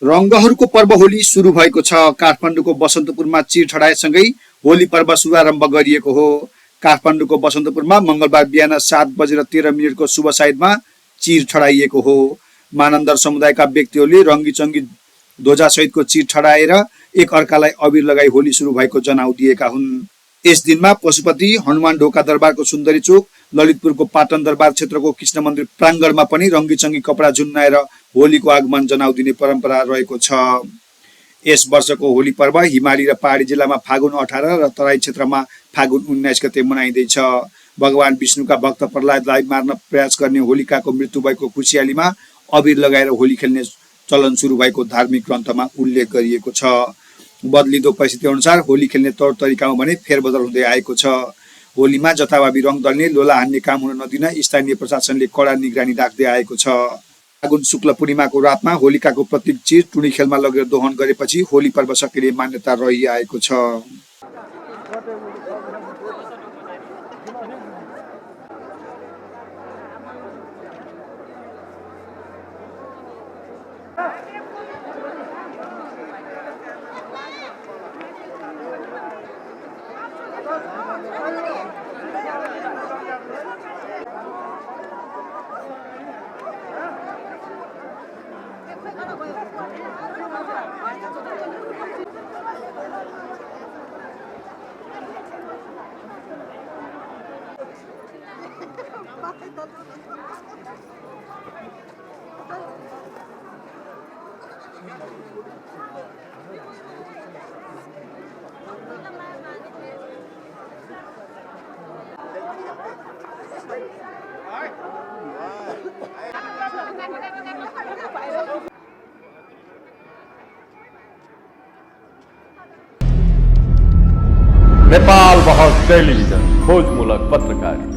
रंगहरूको पर्व होली सुरु भएको छ। काठमाडौँको बसन्तपुरमा चिर ठडाएसँगै होली पर्व शुभारम्भ गरिएको हो। काठमाडौँको बसन्तपुरमा मंगलबार बिहान 7:13 शुभ साइडमा चिर ठडाइएको हो। मानन्दर समुदायका व्यक्तिहरूले रङ्गीचङ्गी ध्वजासहितको चिर ठडाएर एक अर्कालाई अबिर लगाई होली सुरु भएको जनाउ दिएका हुन्। यस दिनमा पशुपति, हनुमान ढोका दरबारको सुन्दरी चोक, ललितपुरको पाटन दरबार क्षेत्रको कृष्ण मन्दिर प्राङ्गणमा पनि रङ्गीचङ्गी कपडा झुन्नाएर होलीको आगमन जनाउ दिने परम्परा रहेको छ। यस वर्षको होली पर्व हिमाली र पहाडी जिल्लामा फागुन 18 र तराई क्षेत्रमा फागुन 19 गते मनाइँदैछ। भगवान विष्णुका भक्त प्रहलादलाई मार्न प्रयास गर्ने होलिकाको मृत्यु भएको खुसियालीमा अबिर लगाएर होली खेल्ने चलन सुरु भएको धार्मिक ग्रन्थमा उल्लेख गरिएको छ। बदलिदो परिस्थिति अनुसार होली खेल्ने तौर तरिकामा भने फेरबदल हुँदै आएको छ। होलीमा जथाभावी रङ दल्ने, लोला हान्ने काम हुन नदिन स्थानीय प्रशासनले कडा निगरानी राख्दै आएको छ। फागुन शुक्ल पूर्णिमाको रातमा होलिकाको प्रतीक चिर टुनी खेलमा लगेर दोहन गरेपछि होली पर्व सकिने मान्यता रहिआएको छ। नेपाल बहस टेलिभिजन खोजमूलक पत्रकारिता।